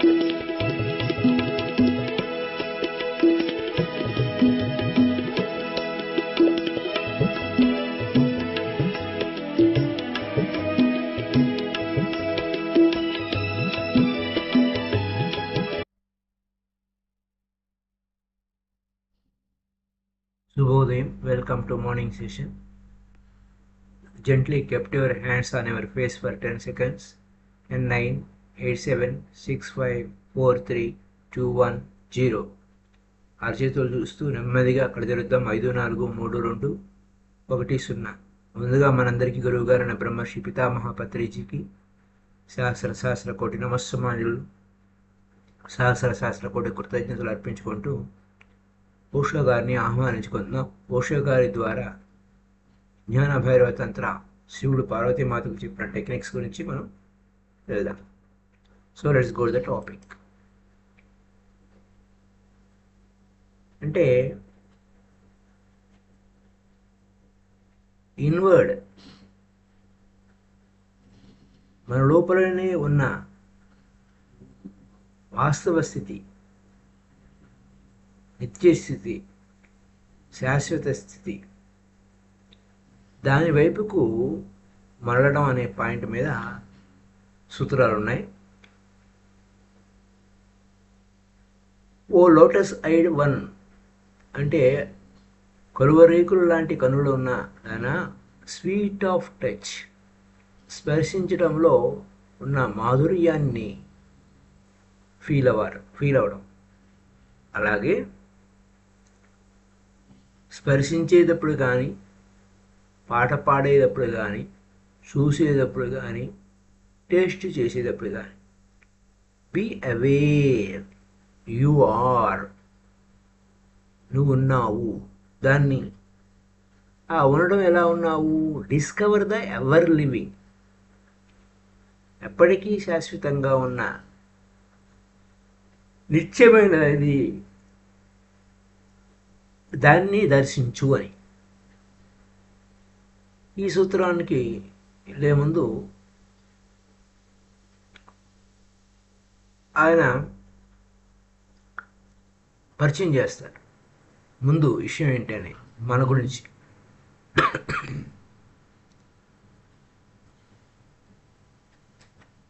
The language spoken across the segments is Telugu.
Shubhodayam, welcome to morning session. Gently kept your hands on your face for 10 seconds and 9, 8, 7, 6, 5, 4, 3, 2, 1, 0. అరచేతులు చూస్తూ నెమ్మదిగా అక్కడ జరుద్దాం. 5, 4, 3, 2, 1, 0. ముందుగా మనందరికీ గురువుగారైన బ్రహ్మర్షి పితామహ పత్రిజీకి సహస్ర కోటి నమస్సమానులు, సహస్ర కోటి కృతజ్ఞతలు అర్పించుకుంటూ ఓషో గారిని ఆహ్వానించుకుందాం. ఓషో గారి ద్వారా జ్ఞాన భైరవ తంత్ర, శివుడు పార్వతీమాతకు చెప్పిన టెక్నిక్స్ గురించి మనం వెళ్దాం. So let's go to the topic. అంటే ఇన్వర్డ్, మన లోపలనే ఉన్న వాస్తవ స్థితి, నిత్యస్థితి, శాశ్వత స్థితి, దాని వైపుకు మరలడం అనే పాయింట్ మీద సూత్రాలు ఉన్నాయి. ఓ లోటస్ ఐడ్ వన్ అంటే కలువరేకులు లాంటి కనులు ఉన్న దాన స్వీట్ ఆఫ్ టచ్, స్పర్శించడంలో ఉన్న మాధుర్యాన్ని ఫీల్ అవడం. అలాగే స్పర్శించేటప్పుడు కానీ, పాట పాడేటప్పుడు కానీ, చూసేటప్పుడు కానీ, టేస్ట్ చేసేటప్పుడు కానీ బీ అవేర్, యు ఆర్, నువ్వు ఉన్నావు. దాన్ని ఆ ఉండడం ఎలా ఉన్నావు, డిస్కవర్ ద ఎవర్ లివింగ్, ఎప్పటికీ శాశ్వతంగా ఉన్న నిత్యమైనది, దాన్ని దర్శించు అని. ఈ సూత్రానికి వెళ్ళే ముందు ఆయన పరిచయం చేస్తారు. ముందు విషయం ఏంటని మన గురించి.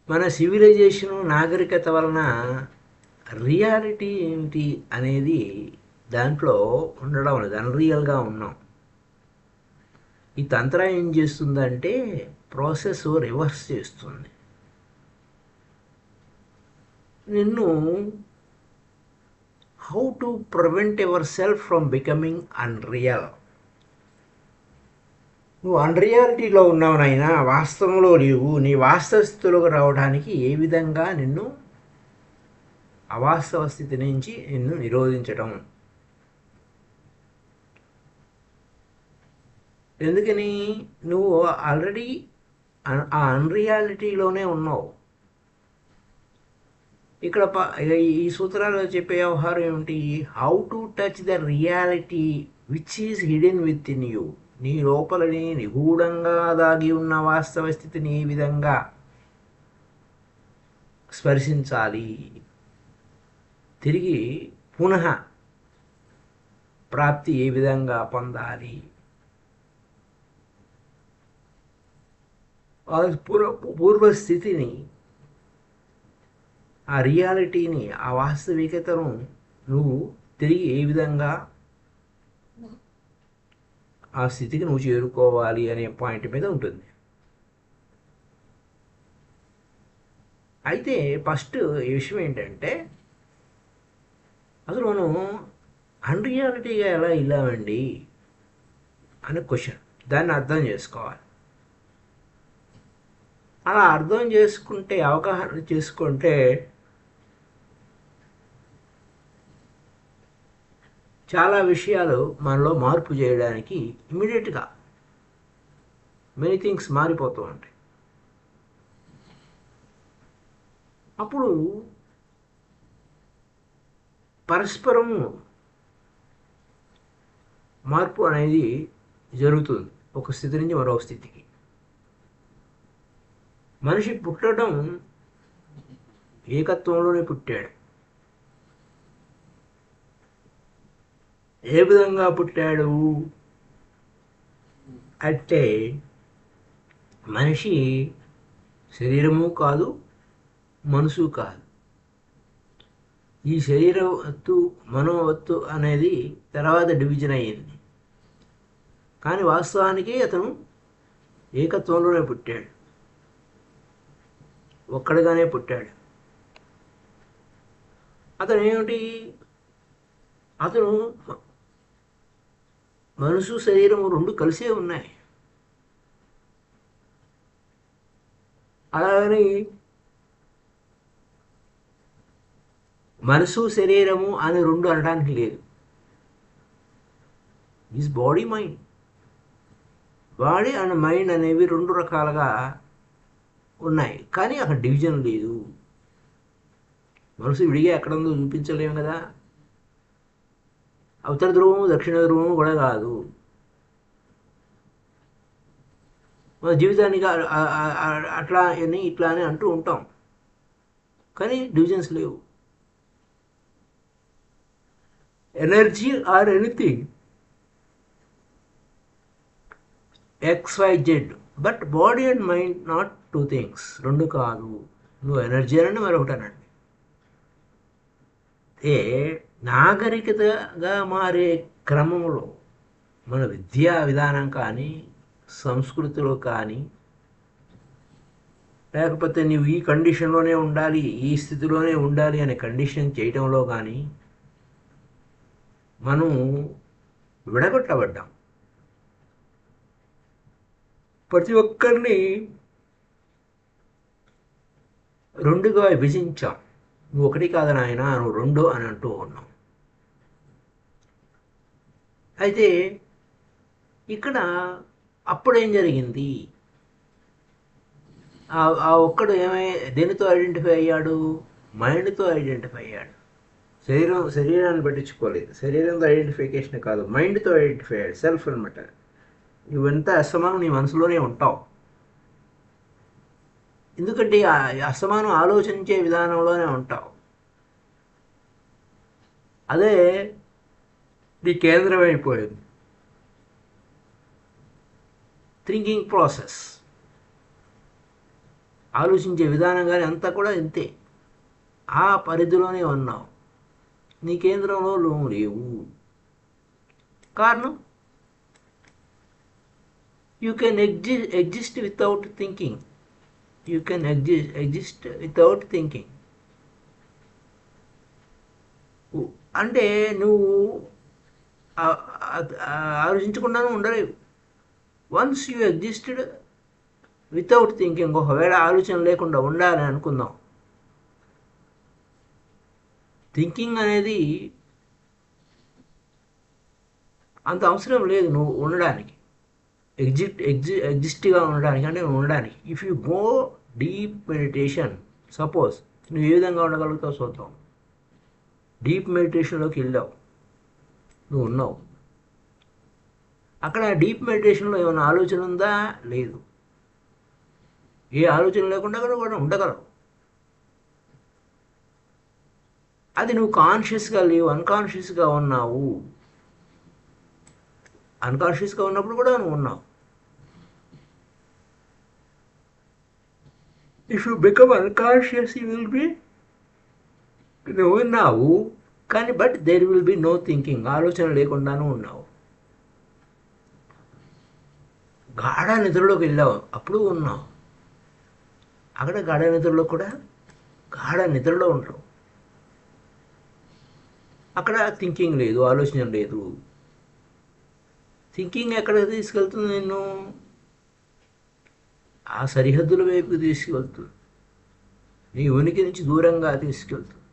మన సివిలైజేషను, నాగరికత వలన రియాలిటీ ఏంటి అనేది దాంట్లో ఉండడం లేదు, అన్రియల్గా ఉన్నాం. ఈ తంత్రం ఏం చేస్తుందంటే ప్రాసెస్ రివర్స్ చేస్తుంది. నిన్ను how to prevent your self from becoming unreal. నువ్వు అన్రియాలిటీలో ఉన్నావు నాయనా, వాస్తవంలో లేవు. నీ వాస్తవ స్థితిలోకి రావడానికి ఏ విధంగా నిన్ను అవాస్తవ స్థితి నుంచి నిన్ను నిరోధించడం. ఎందుకని, నువ్వు ఆల్రెడీ ఆ అన్రియాలిటీలోనే ఉన్నావు. ఇక్కడ ఈ సూత్రాల్లో చెప్పే వ్యవహారం ఏమిటి, how to touch the reality which is hidden with in you. నీ లోపలని నిగూఢంగా దాగి ఉన్న వాస్తవ స్థితిని ఏ విధంగా స్పర్శించాలి, తిరిగి పునః ప్రాప్తి ఏ విధంగా పొందాలి, పూర్వస్థితిని, ఆ రియాలిటీని, ఆ వాస్తవికతను నువ్వు తిరిగి ఏ విధంగా ఆ స్థితికి నువ్వు చేరుకోవాలి అనే పాయింట్ మీద ఉంటుంది. అయితే ఫస్ట్ ఈ విషయం ఏంటంటే, అసలు మనం అన్రియాలిటీగా ఎలా వెళ్ళామండి అనే క్వశ్చన్. దాన్ని అర్థం చేసుకోవాలి. అలా అర్థం చేసుకుంటే, అవగాహన చేసుకుంటే చాలా విషయాలు మనలో మార్పు చేయడానికి ఇమ్మీడియట్గా మెనీ థింగ్స్ మారిపోతూ ఉంటాయి. అప్పుడు పరస్పరము మార్పు అనేది జరుగుతుంది, ఒక స్థితి నుంచి మరో స్థితికి. మనిషి పుట్టడం ఏకత్వంలోనే పుట్టాడు. ఏ విధంగా పుట్టాడు అంటే మనిషి శరీరము కాదు, మనసు కాదు. ఈ శరీరవత్తు మనోవత్తు అనేది తర్వాత డివిజన్ అయ్యింది. కానీ వాస్తవానికి అతను ఏకత్వంలోనే పుట్టాడు, ఒక్కడిగానే పుట్టాడు. అతను ఏమిటి, అతను మనసు శరీరము రెండు కలిసే ఉన్నాయి. అలాగని మనసు శరీరము అని రెండు అనడానికి లేదు. Is body mind. Body and mind అనేవి రెండు రకాలుగా ఉన్నాయి, కానీ అక్కడ డివిజన్ లేదు. మనసు విడిగా ఎక్కడ ఉందో చూపించలేము కదా. ఉత్తర ధ్రువము దక్షిణ ధ్రువము కూడా కాదు. మన జీవితానికి అట్లా అని ఇట్లా అని అంటూ ఉంటాం, కానీ డివిజన్స్ లేవు. Energy or anything XYZ, but body and mind not two things. రెండు కాదు. నువ్వు ఎనర్జీ అనండి, మరొకటి అనండి. నాగరికతగా మారే క్రమంలో మన విద్యా విధానం కానీ, సంస్కృతిలో కానీ, లేకపోతే నువ్వు ఈ కండిషన్లోనే ఉండాలి, ఈ స్థితిలోనే ఉండాలి అనే కండిషన్ చేయడంలో కానీ మనం విడగొట్టబడ్డాం. ప్రతి ఒక్కరిని రెండుగా విభజించాం. నువ్వు ఒకటి కాదు నాయన, నువ్వు రెండు అని అంటూ ఉన్నావు. అయితే ఇక్కడ అప్పుడేం జరిగింది? ఆ ఒక్కడు దేనితో ఐడెంటిఫై అయ్యాడు? మైండ్తో ఐడెంటిఫై అయ్యాడు. శరీరాన్ని పట్టించుకోలేదు. శరీరంతో ఐడెంటిఫికేషన్ కాదు, మైండ్తో ఐడెంటిఫై అయ్యాడు. సెల్ఫ్ అనమాట. నువ్వెంత అసమానం నీ మనసులోనే ఉంటావు. ఎందుకంటే ఆ అసమానం ఆలోచించే విధానంలోనే ఉంటావు. అదే నీ కేంద్రం అయిపోయింది. థింకింగ్ ప్రాసెస్, ఆలోచించే విధానం కానీ అంతా కూడా ఇంతే. ఆ పరిధిలోనే ఉన్నావు. నీ కేంద్రంలో నువ్వు లేవు. కారణం, you can exist without thinking. You can exist without thinking. అంటే నువ్వు ఆలోచించకుండానే ఉండలేవు. Once you existed without thinking, ఒకవేళ ఆలోచన లేకుండా ఉండాలని అనుకుందాం. థింకింగ్ అనేది అంత అవసరం లేదు నువ్వు ఉండడానికి, ఎగ్జిస్ట్గా ఉండడానికి, అంటే నువ్వు ఉండడానికి. If you go deep meditation, suppose నువ్వు ఏ విధంగా ఉండగలుగుతావు చూద్దాం. డీప్ మెడిటేషన్లోకి వెళ్ళావు, నువ్వు ఉన్నావు. అక్కడ డీప్ మెడిటేషన్లో ఏమైనా ఆలోచన ఉందా? లేదు. ఏ ఆలోచన లేకుండా కూడా ఉండగలవు. అది నువ్వు కాన్షియస్గా లేవు, అన్కాన్షియస్గా ఉన్నావు. అన్కాన్షియస్గా ఉన్నప్పుడు కూడా నువ్వు ఉన్నావు. If you become unconscious, you will be, నువ్వు ఉన్నావు కానీ but there will be no thinking. ఆలోచన లేకుండాను ఉన్నావు. గాఢ నిద్రలోకి వెళ్ళావు, అప్పుడు ఉన్నావు. అక్కడ గాఢ నిద్రలో కూడా గాఢ నిద్రలో ఉంటావు. అక్కడ థింకింగ్ లేదు, ఆలోచన లేదు. థింకింగ్ ఎక్కడ తీసుకెళ్తుంది నిన్ను? ఆ సరిహద్దుల వైపుకి తీసుకెళ్తుంది. నీ ఉనికి నుంచి దూరంగా తీసుకెళ్తుంది.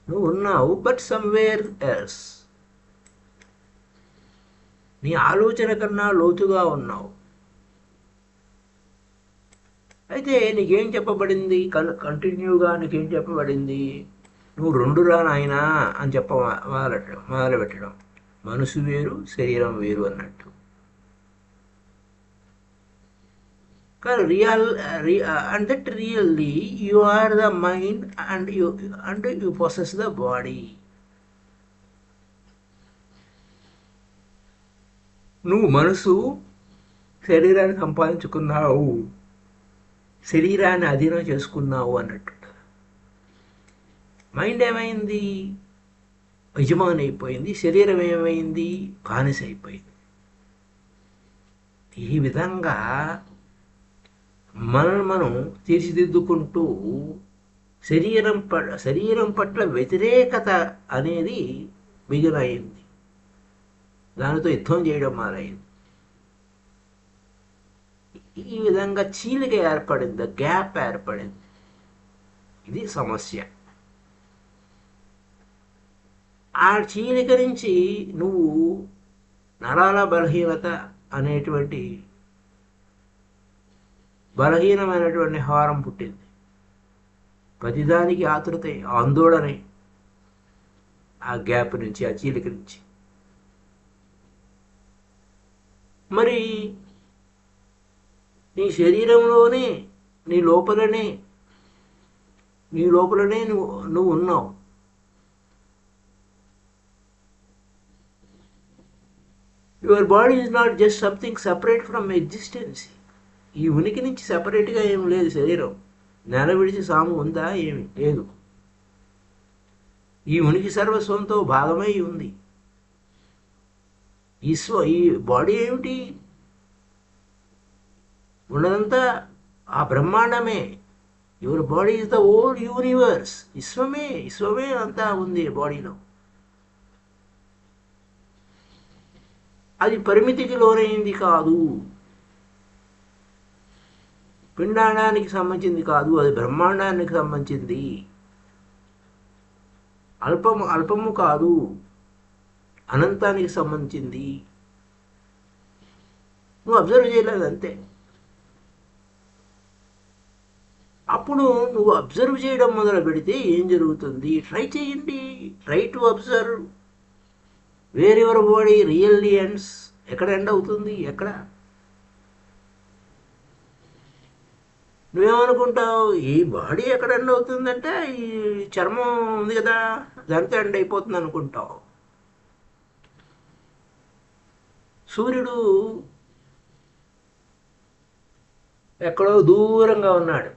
నువ్వు ఉన్నావు బట్ సమ్వేర్ ఎల్స్. నీ ఆలోచన కన్నా లోతుగా ఉన్నావు. అయితే నీకేం చెప్పబడింది? కంటిన్యూగా నీకేం చెప్పబడింది? నువ్వు రెండురా నాయనా అని మొదలుపెట్టడం. మనసు వేరు, శరీరం వేరు అన్నట్టు. కానీ and that really you are the mind and you possess the body. నువ్వు మనసు శరీరాన్ని సంపాదించుకున్నావు, శరీరాన్ని అధీనం చేసుకున్నావు అన్నట్టు. మైండ్ ఏమైంది? యజమాని అయిపోయింది. శరీరం ఏమైంది? బానిస అయిపోయింది. ఈ విధంగా మనం తీర్చిదిద్దుకుంటూ శరీరం పట్ల వ్యతిరేకత అనేది మిగిలైంది. దానితో యుద్ధం చేయడం మొదలైంది. ఈ విధంగా చీలిక ఏర్పడింది, గ్యాప్ ఏర్పడింది. ఇది సమస్య. ఆ చీలిక నుంచి నువ్వు నరాల బలహీనత అనేటువంటి బలహీనమైనటువంటి హారం పుట్టింది. ప్రతిదానికి ఆతృత, ఆందోళన, ఆ గ్యాప్ నుంచి, ఆ చీలిక నుంచి. మరి నీ శరీరంలోనే, నీ లోపలనే నువ్వు ఉన్నావు. Your body is not just something separate from existence. ఈ ఉనికి నుంచి సపరేట్గా ఏం లేదు శరీరం. నెల విడిచి సాము ఉందా? ఏమి లేదు. ఈ ఉనికి సర్వస్వంతో భాగమై ఉంది. ఈ బాడీ ఏమిటి? ఉన్నదంతా ఆ బ్రహ్మాండమే. Your body is the whole universe. విశ్వమే అంతా ఉంది బాడీలో. అది పరిమితికి లోనైంది కాదు, పిండాండానికి సంబంధించింది కాదు, అది బ్రహ్మాండానికి సంబంధించింది. అల్పము కాదు, అనంతానికి సంబంధించింది. నువ్వు అబ్జర్వ్ చేయలేదు అంతే. అప్పుడు నువ్వు అబ్జర్వ్ చేయడం మొదలు పెడితే ఏం జరుగుతుంది? ట్రై చేయండి. Try to observe where your body really ends. ఎక్కడ ఎండ్ అవుతుంది? ఎక్కడ? నువ్వేమనుకుంటావు? ఈ బాడీ ఎక్కడ ఎండ్ అవుతుందంటే ఈ చర్మం ఉంది కదా, దాంతో ఎండ్ అయిపోతుంది అనుకుంటావు. సూర్యుడు ఎక్కడో దూరంగా ఉన్నాడు.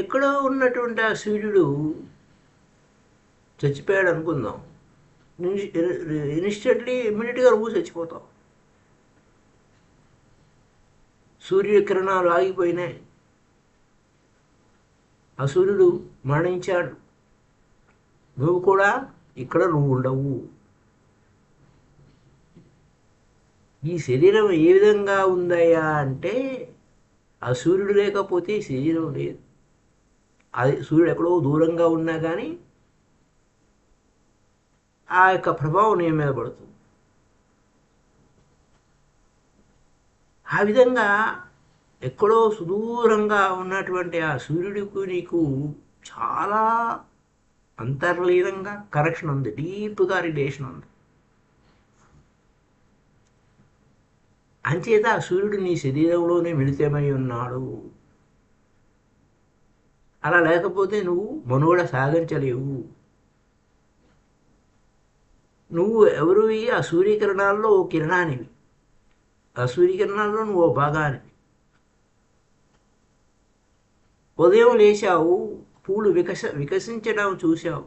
ఎక్కడో ఉన్నటువంటి ఆ సూర్యుడు చచ్చిపోయాడు అనుకుందాం. ఇమీడియట్గా నువ్వు చచ్చిపోతావు. సూర్యకిరణాలు ఆగిపోయినాయి. ఆ సూర్యుడు మరణించాడు. నువ్వు కూడా ఇక్కడ నువ్వు ఉండవు. ఈ శరీరం ఏ విధంగా ఉందయ్యా అంటే, ఆ సూర్యుడు లేకపోతే శరీరం లేదు. అది సూర్యుడు ఎక్కడో దూరంగా ఉన్నా కానీ ఆ యొక్క ప్రభావం నీ మీద పడుతుంది. ఆ విధంగా ఎక్కడో సుదూరంగా ఉన్నటువంటి ఆ సూర్యుడికి నీకు చాలా అంతర్లీనంగా కనెక్షన్ ఉంది, డీప్గా రిలేషన్ ఉంది. అంచేత ఆ సూర్యుడు నీ శరీరంలోనే మిళితమై ఉన్నాడు. అలా లేకపోతే నువ్వు మనుగడ సాగించలేవు. నువ్వు ఎవరివి? ఆ సూర్యకిరణాల్లో ఓ కిరణానివి. ఆ సూర్యకిరణాల్లో నువ్వు ఓ భాగానివి. ఉదయం లేచావు, పూలు వికసించడం చూసావు.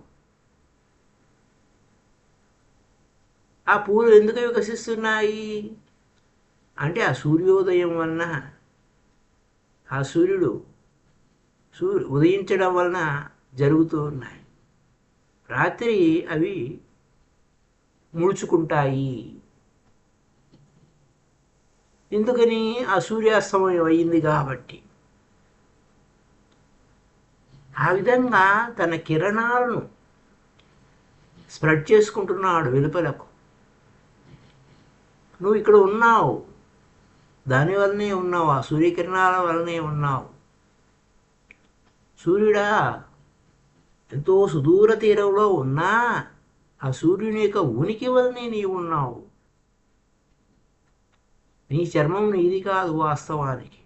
ఆ పూలు ఎందుకు వికసిస్తున్నాయి అంటే, ఆ సూర్యోదయం వలన, ఆ సూర్యుడు ఉదయించడం వలన జరుగుతూ ఉన్నాయి. రాత్రి అవి ముడుచుకుంటాయి. ఎందుకని? ఆ సూర్యాస్తమయం అయింది కాబట్టి. ఆ విధంగా తన కిరణాలను స్ప్రెడ్ చేసుకుంటున్నాడు వెలుపలకు. నువ్వు ఇక్కడ ఉన్నావు, దానివల్లనే ఉన్నావు, ఆ సూర్యకిరణాల వల్లనే ఉన్నావు. సూర్యుడా ఎంతో సుదూర తీరంలో ఉన్నా ఆ సూర్యుని యొక్క ఉనికి వల్లనే నీవు ఉన్నావు. నీ చర్మం నీది కాదు వాస్తవానికి.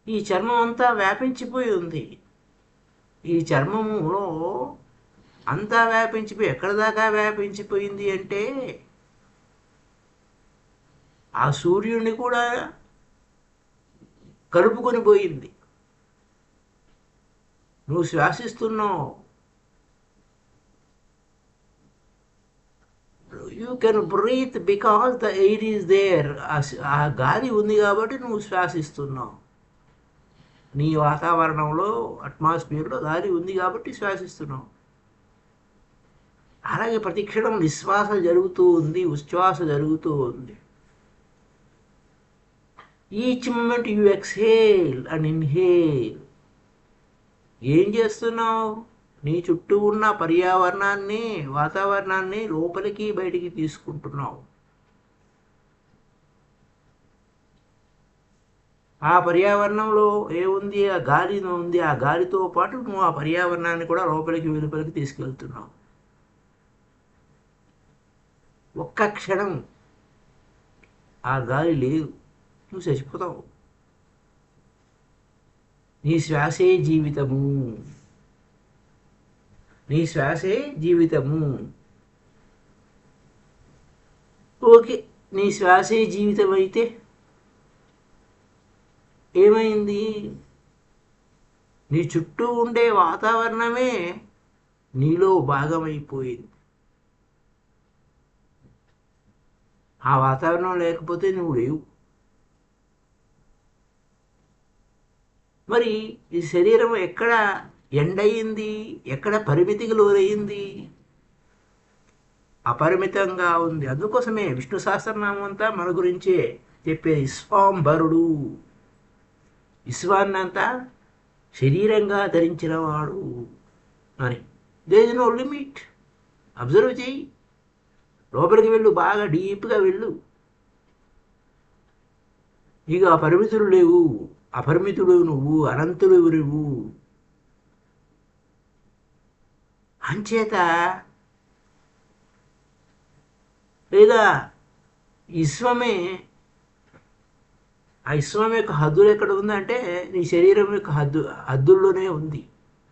ఈ చర్మం అంతా వ్యాపించిపోయి ఉంది. ఈ చర్మములో అంతా వ్యాపించిపోయి ఎక్కడి దాకా వ్యాపించిపోయింది అంటే ఆ సూర్యుడిని కూడా కలుపుకొని పోయింది. నువ్వు శ్వాసిస్తున్నావు. You can breathe because the air is there. ఆ గాలి ఉంది కాబట్టి నువ్వు శ్వాసిస్తున్నావు. నీ వాతావరణంలో అట్మాస్ఫియర్లో గాలి ఉంది కాబట్టి శ్వాసిస్తున్నావు. అలాగే ప్రతిక్షణం నిశ్వాస జరుగుతూ ఉంది, ఉచ్ఛ్వాస జరుగుతూ ఉంది. Each moment you exhale and inhale. ఏం చేస్తున్నావు? నీ చుట్టూ ఉన్న పర్యావరణాన్ని, వాతావరణాన్ని లోపలికి బయటికి తీసుకుంటున్నావు. ఆ పర్యావరణంలో ఏముంది? ఆ గాలి ఉంది. ఆ గాలితో పాటు నువ్వు ఆ పర్యావరణాన్ని కూడా లోపలికి వెలుపలికి తీసుకెళ్తున్నావు. ఒక్క క్షణం ఆ గాలి లేదు, నువ్వు చచ్చిపోతావు. నీ శ్వాసే జీవితము. నీ శ్వాసే జీవితము. ఓకే, నీ శ్వాసే జీవితం అయితే ఏమైంది? నీ చుట్టూ ఉండే వాతావరణమే నీలో భాగమైపోయింది. ఆ వాతావరణం లేకపోతే నువ్వు లేవు. మరి ఈ శరీరం ఎక్కడ ఎండయింది? ఎక్కడ పరిమితికి లోనయింది? అపరిమితంగా ఉంది. అందుకోసమే విష్ణు సహస్రనామం అంతా మన గురించే చెప్పేది. విశ్వాంబరుడు, విశ్వాన్నంతా శరీరంగా ధరించిన వాడు అని. There is no limit. Observe చేయి, లోపలికి వెళ్ళు, బాగా డీప్గా వెళ్ళు. ఇక పరిమితులు లేవు. అపరిమితుడు నువ్వు, అనంతుడు నువ్వు. అంచేత లేదా విశ్వమే, ఆ విశ్వం యొక్క హద్దులు ఎక్కడ ఉందంటే నీ శరీరం యొక్క హద్దుల్లోనే ఉంది,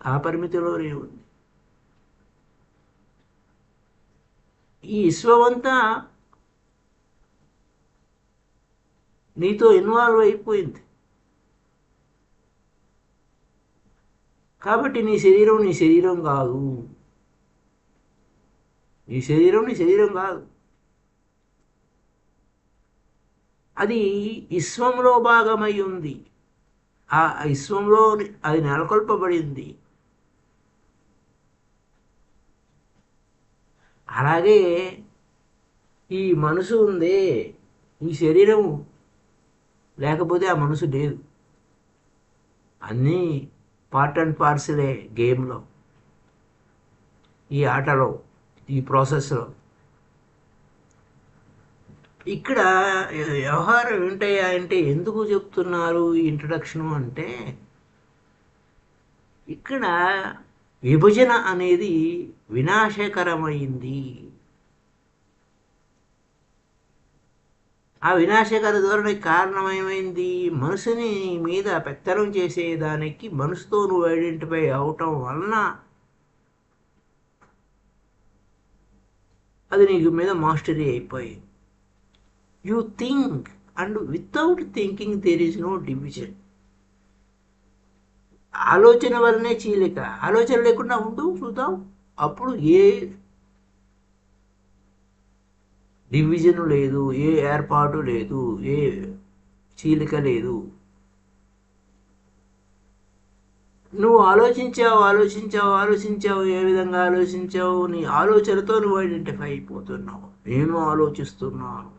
ఆ పరిమితిలోనే ఉంది. ఈ విశ్వమంతా నీతో ఇన్వాల్వ్ అయిపోయింది. కాబట్టి నీ శరీరం కాదు. నీ శరీరం కాదు. అది విశ్వంలో భాగమై ఉంది. ఆ విశ్వంలో అది నెలకొల్పబడింది. అలాగే ఈ మనసు ఉందే, ఈ శరీరం లేకపోతే ఆ మనసు లేదు. అన్నీ పార్ట్ అండ్ పార్సలే గేమ్లో, ఈ ఆటలో, ఈ ప్రాసెస్లో. ఇక్కడ వ్యవహారం ఏంటయ్యా అంటే, ఎందుకు చెప్తున్నారు ఈ ఇంట్రడక్షను అంటే, ఇక్కడ విభజన అనేది వినాశకరమైంది. ఆ వినాశకర ధోరణికి కారణం ఏమైంది? మనసుని మీద పెత్తనం చేసేదానికి మనసుతో నువ్వు ఐడెంటిఫై అవటం వలన అది నీకు మీద మాస్టరీ అయిపోయింది. You think and without thinking there is no division. ఆలోచన వల్లనే చీలిక. ఆలోచన లేకుండా ఉండు, చూద్దాం. అప్పుడు ఏ డివిజన్ లేదు, ఏ ఏర్పాటు లేదు, ఏ చీలిక లేదు. నువ్వు ఆలోచించావు. ఏ విధంగా ఆలోచించావు? నీ ఆలోచనతో నువ్వు ఐడెంటిఫై అయిపోతున్నావు. నేను ఆలోచిస్తున్నాను.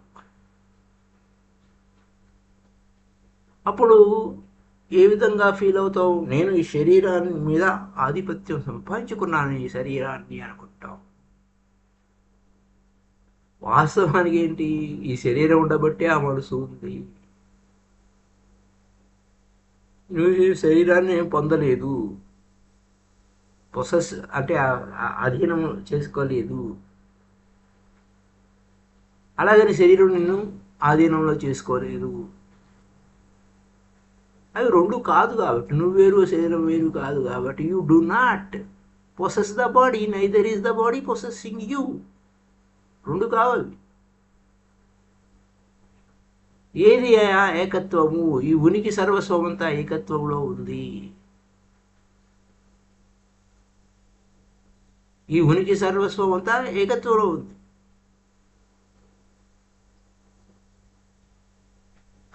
అప్పుడు ఏ విధంగా ఫీల్ అవుతావు? నేను ఈ శరీరాన్ని మీద ఆధిపత్యం సంపాదించుకున్నాను, ఈ శరీరాన్ని అనుకుంటావు. వాస్తవానికి ఏంటి? ఈ శరీరం ఉండబట్టే ఆ మనసు ఉంది. నువ్వు ఈ శరీరాన్ని ఏం పొందలేదు, పొసెస్ అంటే అధీనం చేసుకోలేదు. అలాగని శరీరం నిన్ను ఆధీనంలో చేసుకోలేదు. అవి రెండు కాదు కాబట్టి, నువ్వు వేరు శరీరం వేరు కాదు కాబట్టి, you do not possess the body, neither is the body possessing you. రెండు కావాలి. ఏది ఏకత్వము? ఈ ఉనికి సర్వస్వం అంతా ఏకత్వంలో ఉంది. ఈ ఉనికి సర్వస్వం అంతా ఏకత్వంలో ఉంది.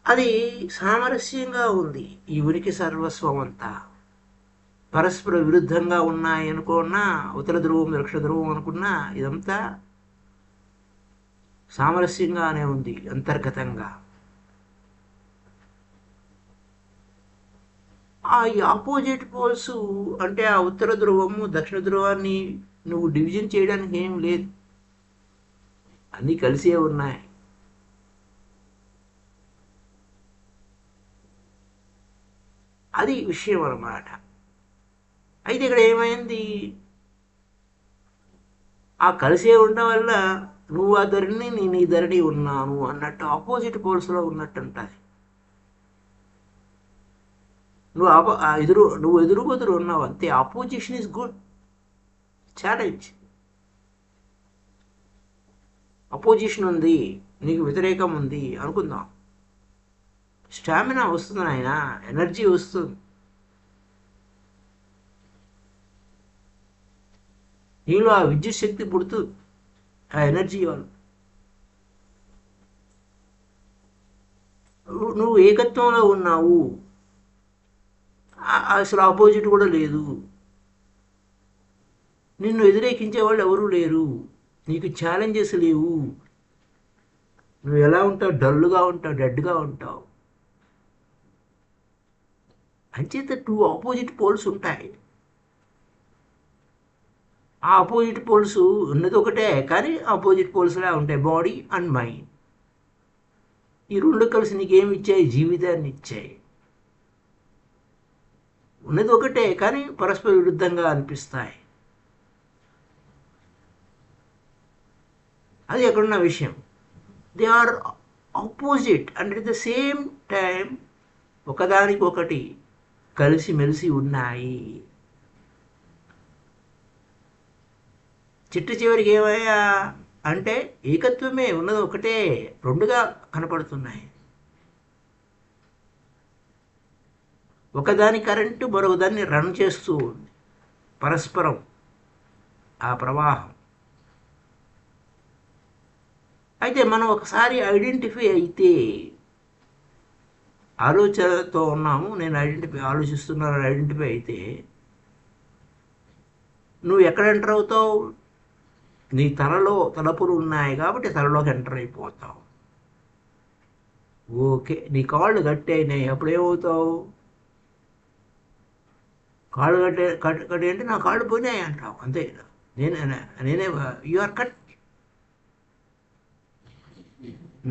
అది సామరస్యంగా ఉంది. ఈ ఉనికి సర్వస్వం అంతా పరస్పర విరుద్ధంగా ఉన్నాయి అనుకున్నా, ఉత్తర ధ్రువం దక్షిణ ధ్రువం అనుకున్నా, ఇదంతా సామరస్యంగానే ఉంది అంతర్గతంగా. ఈ ఆపోజిట్ పోల్స్ అంటే ఆ ఉత్తర ధ్రువము దక్షిణ ధ్రువాన్ని నువ్వు డివిజన్ చేయడానికి ఏం లేదు, అన్నీ కలిసే ఉన్నాయి. అది విషయం అన్నమాట. అయితే ఇక్కడ ఏమైంది? ఆ కలిసే ఉండడం వల్ల నువ్వు ఆ ధరిని నేను ఈ ధరిని ఉన్నాను అన్నట్టు ఆపోజిట్ పోల్స్లో ఉన్నట్టు ఉంటుంది. నువ్వు ఎదురు ఉన్నావు అంతే. Opposition is good. Challenge. Opposition ఉంది, నీకు వ్యతిరేకం ఉంది అనుకుందాం. స్టామినా వస్తుంది నాయన, ఎనర్జీ వస్తుంది. నీలో ఆ విద్యుత్ శక్తి పుడుతుంది, ఆ ఎనర్జీ వల్ల. నువ్వు ఏకత్వంలో ఉన్నావు, అసలు ఆపోజిట్ కూడా లేదు. నిన్ను వ్యతిరేకించే వాళ్ళు ఎవరూ లేరు, నీకు ఛాలెంజెస్ లేవు. నువ్వు ఎలా ఉంటావు? డల్గా ఉంటావు, డెడ్గా ఉంటావు. అంచేత టూ ఆపోజిట్ పోల్స్ ఉంటాయి. ఆ ఆపోజిట్ పోల్స్ ఉన్నది ఒకటే, కానీ ఆపోజిట్ పోల్స్లా ఉంటాయి, బాడీ అండ్ మైండ్. ఈ రెండు కలిసి నీకేమి ఇచ్చాయి? జీవితాన్ని ఇచ్చాయి. ఉన్నది ఒకటే, కానీ పరస్పర విరుద్ధంగా అనిపిస్తాయి. అది ఎక్కడున్న విషయం. They are opposite and at the same time ఒకదానికి ఒకటి కలిసిమెలిసి ఉన్నాయి. చిట్ట చివరికి ఏమయ్యా అంటే ఏకత్వమే, ఉన్నది ఒకటే, రెండుగా కనపడుతున్నాయి. ఒకదాని కరెంటు మరొకదాన్ని రన్ చేస్తూ ఉంది, పరస్పరం ఆ ప్రవాహం. అయితే మనం ఒకసారి ఐడెంటిఫై అయితే, ఆలోచనతో ఉన్నాము, నేను ఆలోచిస్తున్నాను ఐడెంటిఫై అయితే, నువ్వు ఎక్కడ ఎంటర్ అవుతావు? నీ తలలో తలపులు ఉన్నాయి కాబట్టి తలలోకి ఎంటర్ అయిపోతావు. ఓకే, నీ కాళ్ళు గట్టి అయినాయి, అప్పుడు ఏమవుతావు? కాళ్ళు కట్టి అంటే నా కాళ్ళు పోయినాయి అంటావు, అంతే. నేనే యు ఆర్ కట్,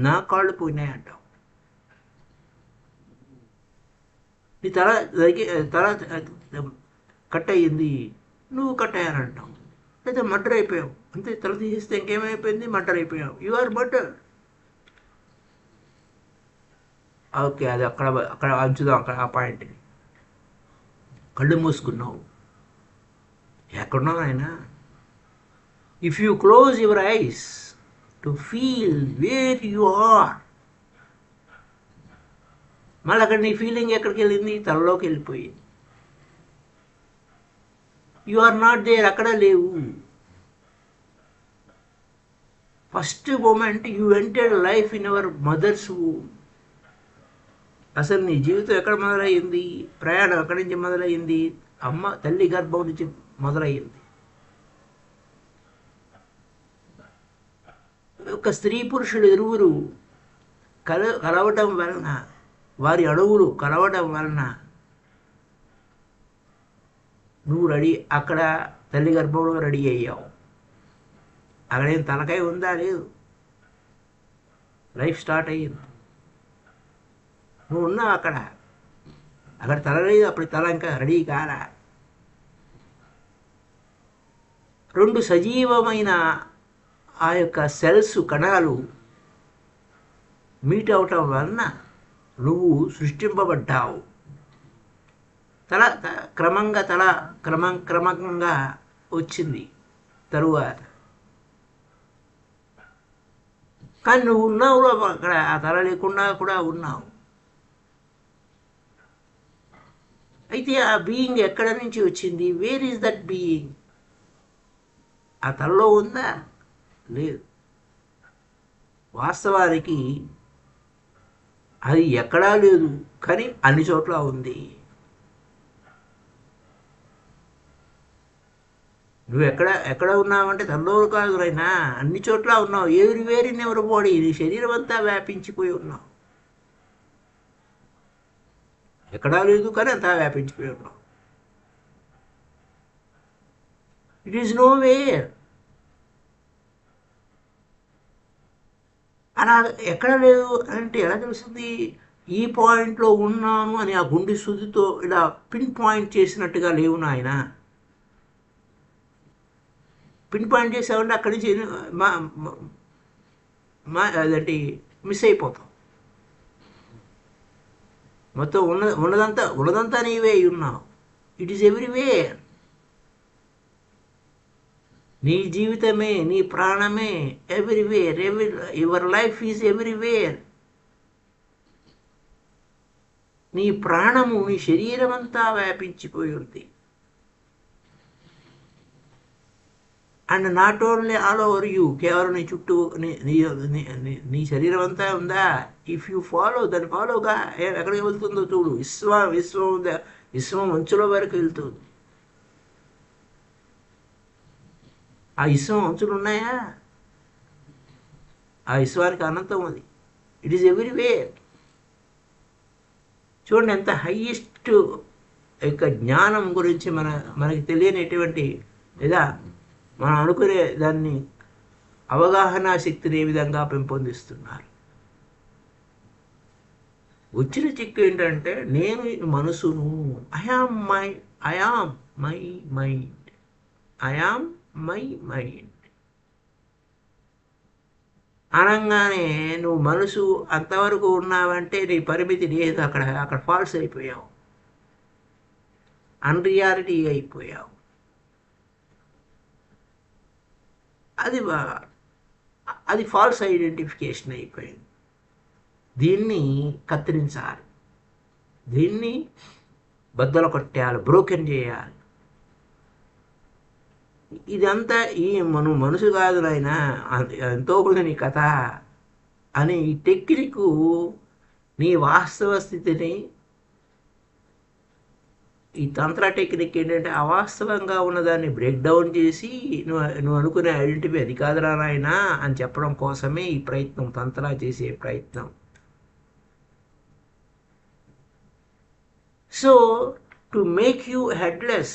నా కాళ్ళు పోయినాయి అంటావు. నీ తల కట్ అయ్యింది, నువ్వు కట్ అయ్యానంటావు. లేదా మర్డర్ అయిపోయావు, అంతే. తల తీసేస్తే ఇంకేమైపోయింది? మర్డర్ అయిపోయావు. You are murder. ఓకే, అది అక్కడ అంచుదాం, అక్కడ ఆ పాయింట్ని. కళ్ళు మూసుకున్నావు, ఎక్కడున్నావు ఆయన? If you close your eyes to feel where you are, మళ్ళీ అక్కడ నీ ఫీలింగ్ ఎక్కడికి వెళ్ళింది? తలలోకి వెళ్ళిపోయింది. యు ఆర్ నాట్ దేర్, అక్కడ లేవు. First moment you entered life in our mother's womb. అసలు నీ జీవితం ఎక్కడ మొదలయ్యింది? ప్రయాణం ఎక్కడి నుంచి మొదలయ్యింది? తల్లి గర్భం నుంచి మొదలయ్యింది. ఒక స్త్రీ పురుషులు ఇరువురు కలవటం వలన, వారి అణువులు కలవటం వలన నువ్వు అక్కడ తల్లి గర్భంలో రెడీ అయ్యావు. అక్కడేం తలకాయ ఉందా? లేదు. లైఫ్ స్టార్ట్ అయ్యింది, నువ్వు ఉన్నావు అక్కడ తల లేదు, అప్పుడు తల ఇంకా రెడీ కారా. రెండు సజీవమైన ఆ యొక్క సెల్స్, కణాలు మీట్ అవటం వలన నువ్వు సృష్టింపబడ్డావు. క్రమంగా వచ్చింది తరువాత. కానీ నువ్వు ఉన్నావు అక్కడ, ఆ తల లేకుండా కూడా ఉన్నావు. అయితే ఆ బీయింగ్ ఎక్కడ నుంచి వచ్చింది? Where is that being? ఆ తలలో ఉందా? లేదు. వాస్తవానికి అది ఎక్కడా లేదు, కానీ అన్ని చోట్ల ఉంది. నువ్వు ఎక్కడ ఉన్నావంటే తనలో కాదు రైనా, అన్ని చోట్ల ఉన్నావు. ఎవ్రీవేర్ ఇన్ ఎవరి బాడీ. నీ శరీరం అంతా వ్యాపించిపోయి ఉన్నావు. ఎక్కడా లేదు, కానీ అంతా వ్యాపించిపోయి ఉన్నావు. It is know where. అలా ఎక్కడ లేదు అంటే ఎలా తెలుస్తుంది? ఈ పాయింట్లో ఉన్నాను అని ఆ గుండె శుద్ధితో ఇలా పిన్ పాయింట్ చేసినట్టుగా లేవు నాయన. పిన్ పాయింట్ చేసామంటే అక్కడి నుంచి అదేంటి మిస్ అయిపోతాం. మొత్తం ఉన్నదంతా నీవే ఉన్నావు. It is everywhere. నీ జీవితమే, నీ ప్రాణమే everywhere. Your life is everywhere. నీ ప్రాణము, నీ శరీరం అంతా వ్యాపించిపోయి ఉంది. And not only all over you, కేవలం నీ చుట్టూ నీ శరీరం అంతా ఉందా? ఇఫ్ యూ ఫాలో, దాన్ని ఫాలోగా ఎక్కడికి వెళ్తుందో చూడు. విశ్వం అంచుల వరకు వెళ్తుంది. ఆ విశ్వం అంచులు ఉన్నాయా? ఆ విశ్వానికి అనంతం అది. It is everywhere. చూడండి ఎంత హైయెస్ట్ యొక్క జ్ఞానం గురించి మనకి తెలియనిటువంటి లేదా మనం అనుకునే దాన్ని అవగాహన శక్తిని ఏ విధంగా పెంపొందిస్తున్నారు. వచ్చిన చిక్కు ఏంటంటే నేను మనసును, ఐ ఆమ్ మై మైండ్ అనగానే నువ్వు మనసు అంతవరకు ఉన్నావంటే నీ పరిమితి లేదు. అక్కడ ఫాల్స్ అయిపోయావు, అన్రియాలిటీ అయిపోయావు. అది ఫాల్స్ ఐడెంటిఫికేషన్ అయిపోయింది. దీన్ని కత్తిరించాలి, దీన్ని బద్దలు కొట్టేయాలి, బ్రోకెన్ చేయాలి. ఇదంతా మనసు కాదు నాయన, ఎంతో ఉంది నీ కథ అని ఈ టెక్నిక్ నీ వాస్తవ స్థితిని, ఈ తంత్ర టెక్నిక్ ఏంటంటే అవాస్తవంగా ఉన్నదాన్ని బ్రేక్ డౌన్ చేసి నువ్వు అనుకునే ఐడెంటిటీ అది కాదురా నాయన అని చెప్పడం కోసమే ఈ ప్రయత్నం, తంత్ర చేసే ప్రయత్నం. So to make you headless.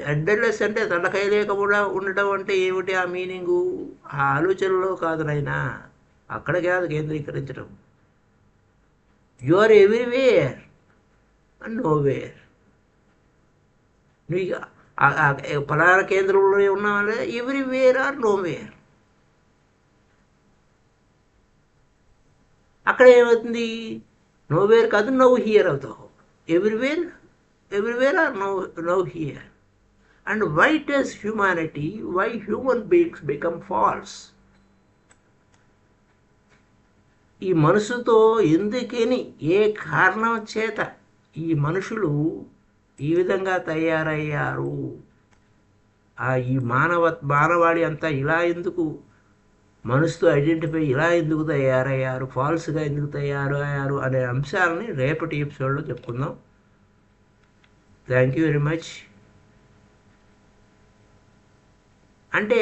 Headless అంటే తలకాయ లేకుండా ఉండటం అంటే ఏమిటి? ఆ మీనింగు ఆ ఆలోచనలో కాదు నాయన, అక్కడ కాదు కేంద్రీకరించడం. You are everywhere and nowhere. నువ్వు పలానా కేంద్రంలో ఉన్నావు, ఎవ్రీవేర్ ఆర్ నోవేర్. అక్కడ ఏమవుతుంది? నోవేర్ కాదు, నో హియర్ అవుతావు. Everywhere are no here. And why does humanity, why human beings become false? ఈ మనసుతో ఎందుకని, ఏ కారణం చేత ఈ మనుషులు ఈ విధంగా తయారయ్యారు? ఈ మానవాళి అంతా ఇలా ఎందుకు మనసుతో ఐడెంటిఫై, ఇలా ఎందుకు తయారయ్యారు, ఫాల్స్గా ఎందుకు తయారయ్యారు అనే అంశాలని రేపటి ఎపిసోడ్లో చెప్పుకుందాం. Thank you very much. అంటే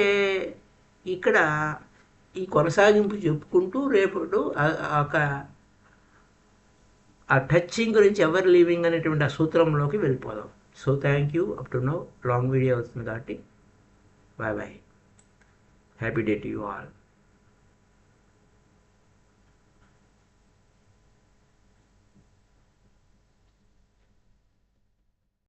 ఇక్కడ ఈ కొనసాగింపు చెప్పుకుంటూ రేపటి ఆ టచింగ్ గురించి, ఎవర్ లివింగ్ అనేటువంటి ఆ సూత్రంలోకి వెళ్ళిపోదాం. So thank you. Up to now long video అవుతుంది కాబట్టి bye. Happy day to you all.